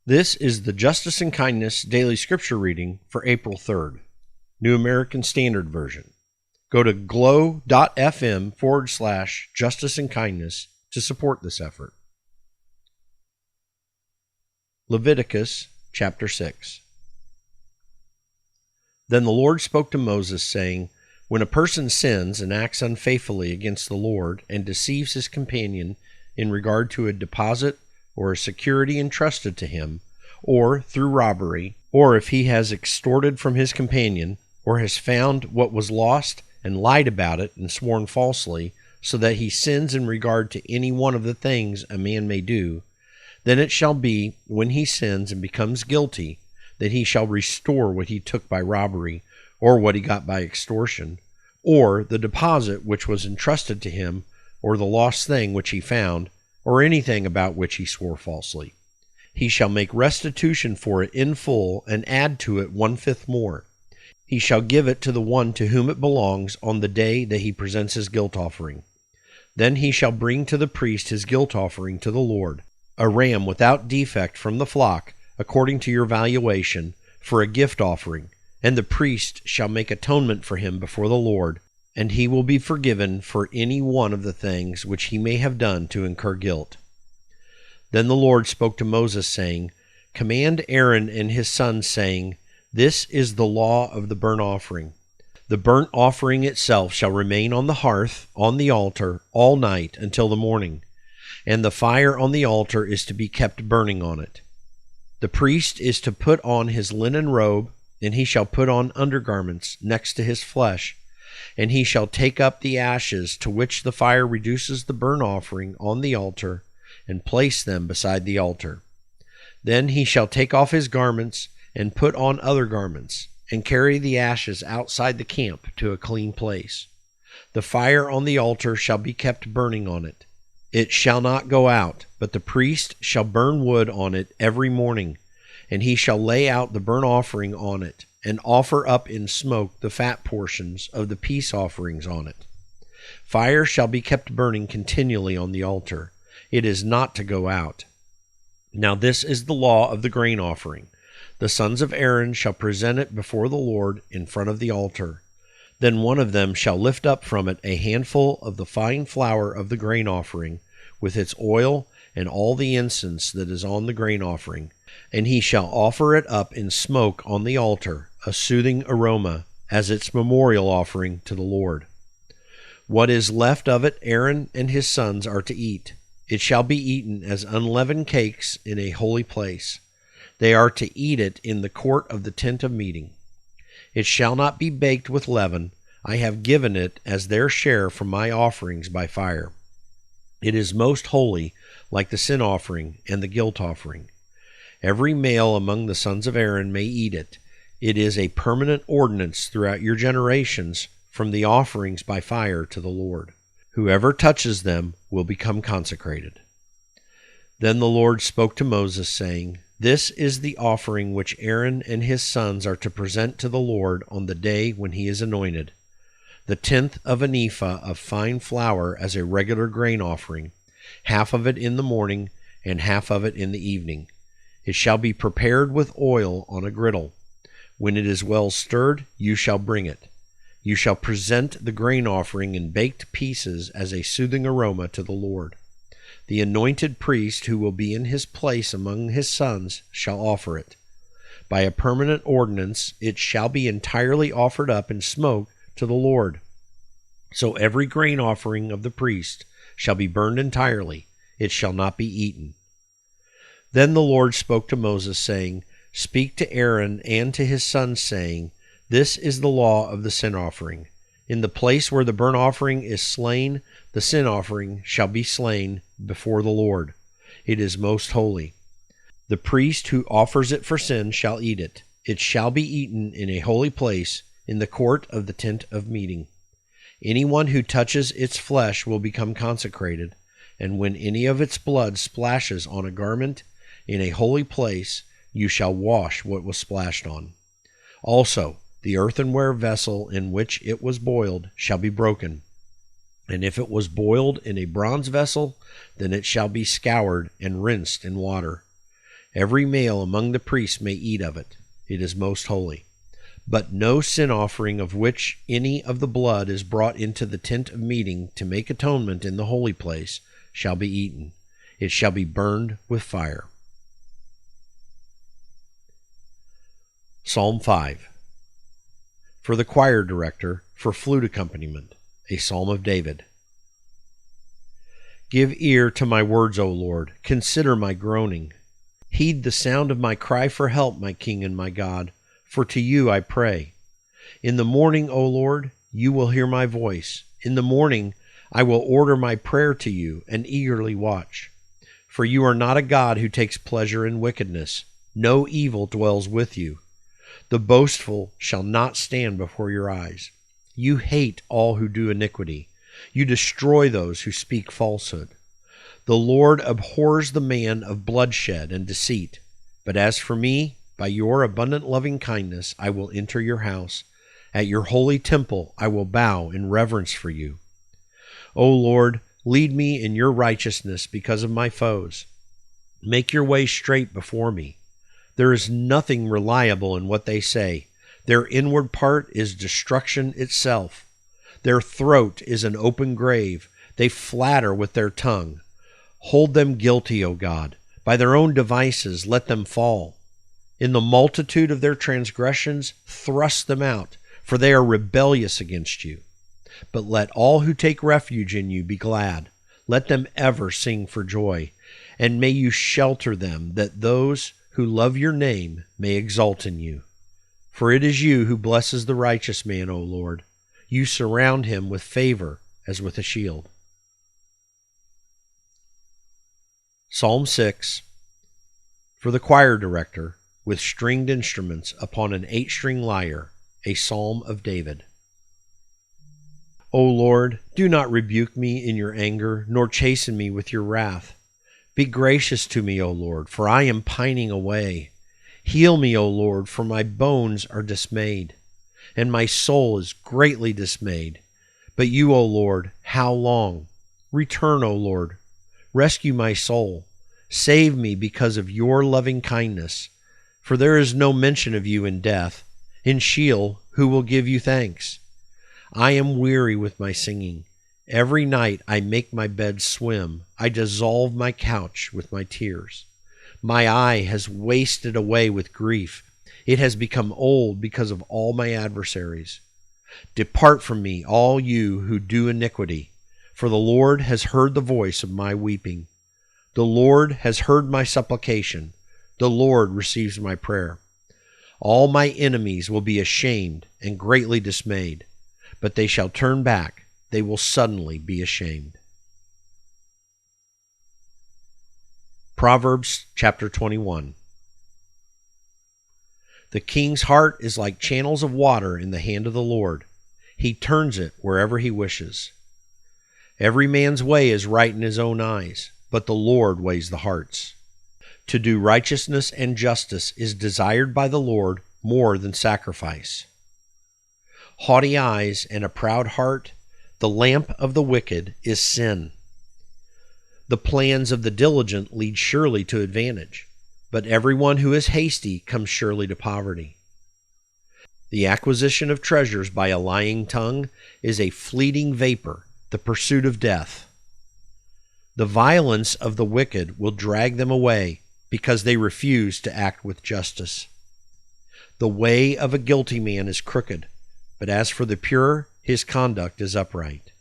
This is the Justice and Kindness Daily Scripture Reading for April 3rd, New American Standard Version. Go to glow.fm/justice and kindness to support this effort. Leviticus chapter 6. Then the Lord spoke to Moses, saying, When a person sins and acts unfaithfully against the Lord and deceives his companion in regard to a deposit or a security entrusted to him, or through robbery, or if he has extorted from his companion, or has found what was lost and lied about it and sworn falsely, so that he sins in regard to any one of the things a man may do, then it shall be, when he sins and becomes guilty, that he shall restore what he took by robbery, or what he got by extortion, or the deposit which was entrusted to him, or the lost thing which he found, or anything about which he swore falsely. He shall make restitution for it in full, and add to it 1/5 more. He shall give it to the one to whom it belongs on the day that he presents his guilt offering. Then he shall bring to the priest his guilt offering to the Lord, a ram without defect from the flock, according to your valuation, for a gift offering, and the priest shall make atonement for him before the Lord, and he will be forgiven for any one of the things which he may have done to incur guilt. Then the Lord spoke to Moses, saying, Command Aaron and his sons, saying, This is the law of the burnt offering. The burnt offering itself shall remain on the hearth, on the altar, all night until the morning, and the fire on the altar is to be kept burning on it. The priest is to put on his linen robe, and he shall put on undergarments next to his flesh, and he shall take up the ashes to which the fire reduces the burnt offering on the altar, and place them beside the altar. Then he shall take off his garments, and put on other garments, and carry the ashes outside the camp to a clean place. The fire on the altar shall be kept burning on it. It shall not go out, but the priest shall burn wood on it every morning, and he shall lay out the burnt offering on it, and offer up in smoke the fat portions of the peace offerings on it. Fire shall be kept burning continually on the altar. It is not to go out. Now this is the law of the grain offering. The sons of Aaron shall present it before the Lord in front of the altar. Then one of them shall lift up from it a handful of the fine flour of the grain offering, with its oil and all the incense that is on the grain offering, and he shall offer it up in smoke on the altar, a soothing aroma, as its memorial offering to the Lord. What is left of it Aaron and his sons are to eat. It shall be eaten as unleavened cakes in a holy place. They are to eat it in the court of the tent of meeting. It shall not be baked with leaven. I have given it as their share from my offerings by fire. It is most holy, like the sin offering and the guilt offering. Every male among the sons of Aaron may eat it. It is a permanent ordinance throughout your generations from the offerings by fire to the Lord. Whoever touches them will become consecrated. Then the Lord spoke to Moses, saying, This is the offering which Aaron and his sons are to present to the Lord on the day when he is anointed. The 1/10 of an ephah of fine flour as a regular grain offering, half of it in the morning and half of it in the evening. It shall be prepared with oil on a griddle. When it is well stirred, you shall bring it. You shall present the grain offering in baked pieces as a soothing aroma to the Lord. The anointed priest who will be in his place among his sons shall offer it. By a permanent ordinance it shall be entirely offered up in smoke to the Lord. So every grain offering of the priest shall be burned entirely. It shall not be eaten. Then the Lord spoke to Moses, saying, Speak to Aaron and to his sons, saying, This is the law of the sin offering. In the place where the burnt offering is slain, the sin offering shall be slain before the Lord. It is most holy. The priest who offers it for sin shall eat it. It shall be eaten in a holy place, in the court of the tent of meeting. Anyone who touches its flesh will become consecrated, and when any of its blood splashes on a garment in a holy place, you shall wash what was splashed on. Also, the earthenware vessel in which it was boiled shall be broken. And if it was boiled in a bronze vessel, then it shall be scoured and rinsed in water. Every male among the priests may eat of it. It is most holy. But no sin offering of which any of the blood is brought into the tent of meeting to make atonement in the holy place shall be eaten. It shall be burned with fire. Psalm 5. For the choir director, for flute accompaniment, a psalm of David. Give ear to my words, O Lord. Consider my groaning. Heed the sound of my cry for help, my King and my God, for to you I pray. In the morning, O Lord, you will hear my voice. In the morning I will order my prayer to you and eagerly watch. For you are not a God who takes pleasure in wickedness. No evil dwells with you. The boastful shall not stand before your eyes. You hate all who do iniquity. You destroy those who speak falsehood. The Lord abhors the man of bloodshed and deceit. But as for me, by your abundant loving kindness I will enter your house. At your holy temple I will bow in reverence for you. O Lord, lead me in your righteousness because of my foes. Make your way straight before me. There is nothing reliable in what they say. Their inward part is destruction itself. Their throat is an open grave. They flatter with their tongue. Hold them guilty, O God. By their own devices let them fall. In the multitude of their transgressions thrust them out, for they are rebellious against you. But let all who take refuge in you be glad. Let them ever sing for joy. And may you shelter them, that those who love your name may exult in you. For it is you who blesses the righteous man, O Lord. You surround him with favor as with a shield. Psalm 6. For the choir director, with stringed instruments upon an 8-string lyre, a psalm of David. O Lord, do not rebuke me in your anger, nor chasten me with your wrath. Be gracious to me, O Lord, for I am pining away. Heal me, O Lord, for my bones are dismayed, and my soul is greatly dismayed. But you, O Lord, how long? Return, O Lord. Rescue my soul. Save me because of your loving kindness. For there is no mention of you in death. In Sheol, who will give you thanks? I am weary with my singing. Every night I make my bed swim. I dissolve my couch with my tears. My eye has wasted away with grief. It has become old because of all my adversaries. Depart from me, all you who do iniquity, for the Lord has heard the voice of my weeping. The Lord has heard my supplication. The Lord receives my prayer. All my enemies will be ashamed and greatly dismayed, but they shall turn back. They will suddenly be ashamed. Proverbs chapter 21. The king's heart is like channels of water in the hand of the Lord. He turns it wherever he wishes. Every man's way is right in his own eyes, but the Lord weighs the hearts. To do righteousness and justice is desired by the Lord more than sacrifice. Haughty eyes and a proud heart, the lamp of the wicked is sin. The plans of the diligent lead surely to advantage, but everyone who is hasty comes surely to poverty. The acquisition of treasures by a lying tongue is a fleeting vapor, the pursuit of death. The violence of the wicked will drag them away because they refuse to act with justice. The way of a guilty man is crooked, but as for the pure, his conduct is upright.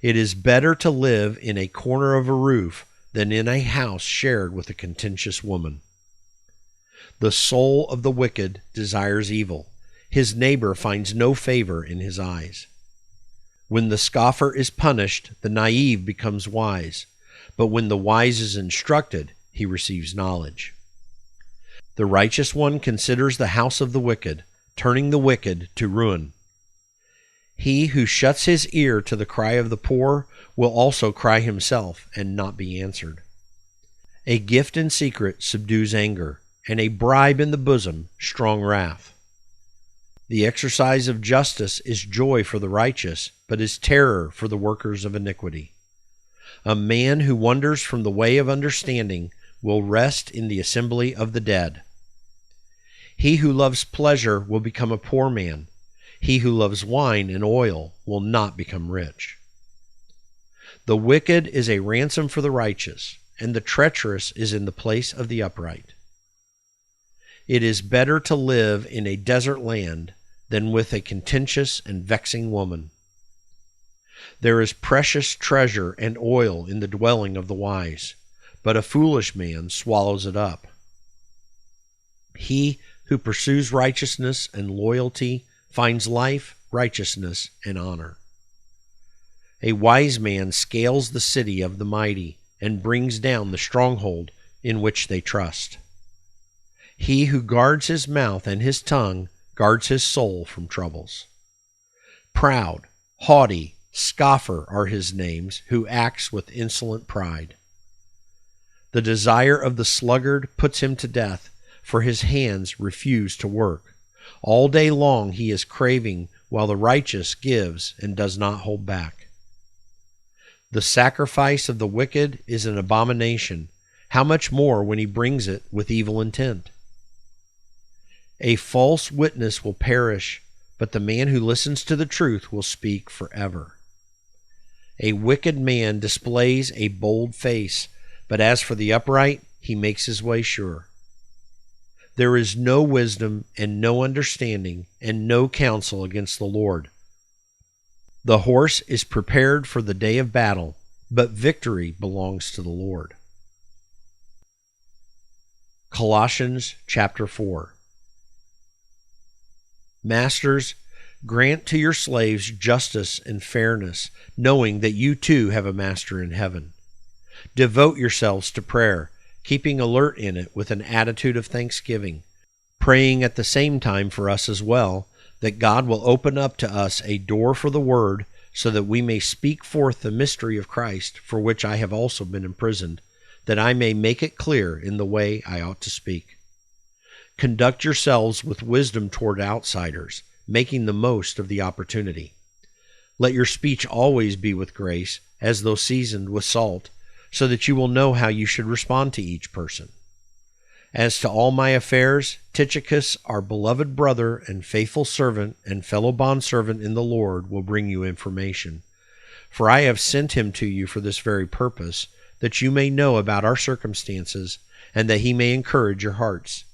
It is better to live in a corner of a roof than in a house shared with a contentious woman. The soul of the wicked desires evil. His neighbor finds no favor in his eyes. When the scoffer is punished, the naive becomes wise, but when the wise is instructed, he receives knowledge. The righteous one considers the house of the wicked, turning the wicked to ruin. He who shuts his ear to the cry of the poor will also cry himself and not be answered. A gift in secret subdues anger, and a bribe in the bosom strong wrath. The exercise of justice is joy for the righteous, but is terror for the workers of iniquity. A man who wanders from the way of understanding will rest in the assembly of the dead. He who loves pleasure will become a poor man. He who loves wine and oil will not become rich. The wicked is a ransom for the righteous, and the treacherous is in the place of the upright. It is better to live in a desert land than with a contentious and vexing woman. There is precious treasure and oil in the dwelling of the wise, but a foolish man swallows it up. He who pursues righteousness and loyalty finds life, righteousness, and honor. A wise man scales the city of the mighty and brings down the stronghold in which they trust. He who guards his mouth and his tongue guards his soul from troubles. Proud, haughty, scoffer are his names, who acts with insolent pride. The desire of the sluggard puts him to death, for his hands refuse to work. All day long he is craving, while the righteous gives and does not hold back. The sacrifice of the wicked is an abomination. How much more when he brings it with evil intent? A false witness will perish, but the man who listens to the truth will speak forever. A wicked man displays a bold face, but as for the upright, he makes his way sure. There is no wisdom and no understanding and no counsel against the Lord. The horse is prepared for the day of battle, but victory belongs to the Lord. Colossians chapter 4. Masters, grant to your slaves justice and fairness, knowing that you too have a master in heaven. Devote yourselves to prayer, keeping alert in it with an attitude of thanksgiving, praying at the same time for us as well, that God will open up to us a door for the word, so that we may speak forth the mystery of Christ, for which I have also been imprisoned, that I may make it clear in the way I ought to speak. Conduct yourselves with wisdom toward outsiders, making the most of the opportunity. Let your speech always be with grace, as though seasoned with salt, so that you will know how you should respond to each person. As to all my affairs, Tychicus, our beloved brother and faithful servant and fellow bondservant in the Lord, will bring you information. For I have sent him to you for this very purpose, that you may know about our circumstances, and that he may encourage your hearts.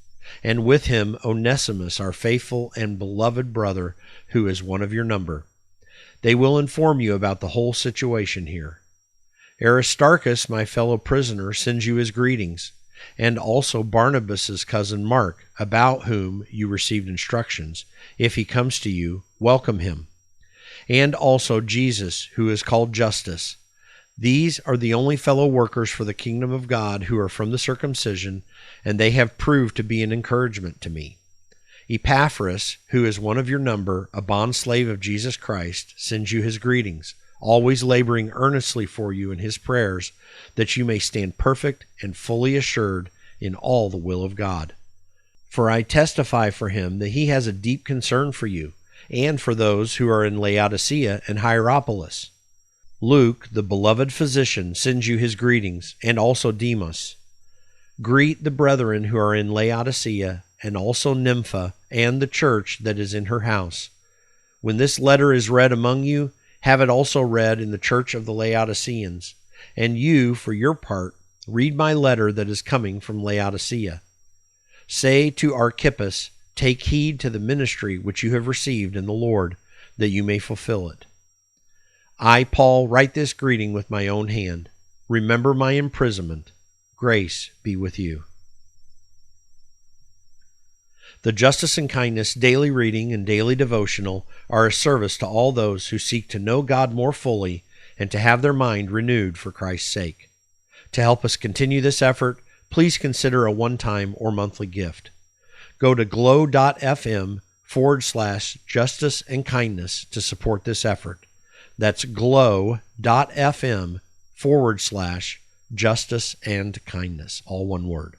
And with him Onesimus, our faithful and beloved brother, who is one of your number. They will inform you about the whole situation here. Aristarchus, my fellow prisoner, sends you his greetings, and also Barnabas's cousin Mark, about whom you received instructions. If he comes to you, welcome him. And also Jesus, who is called Justus. These are the only fellow workers for the kingdom of God who are from the circumcision, and they have proved to be an encouragement to me. Epaphras, who is one of your number, a bondslave of Jesus Christ, sends you his greetings, always laboring earnestly for you in his prayers, that you may stand perfect and fully assured in all the will of God. For I testify for him that he has a deep concern for you, and for those who are in Laodicea and Hierapolis. Luke, the beloved physician, sends you his greetings, and also Demas. Greet the brethren who are in Laodicea, and also Nympha, and the church that is in her house. When this letter is read among you, have it also read in the church of the Laodiceans. And you, for your part, read my letter that is coming from Laodicea. Say to Archippus, take heed to the ministry which you have received in the Lord, that you may fulfill it. I, Paul, write this greeting with my own hand. Remember my imprisonment. Grace be with you. The Justice and Kindness daily reading and daily devotional are a service to all those who seek to know God more fully and to have their mind renewed for Christ's sake. To help us continue this effort, please consider a one-time or monthly gift. Go to glow.fm/justice and kindness to support this effort. That's glow.fm/justice and kindness, all one word.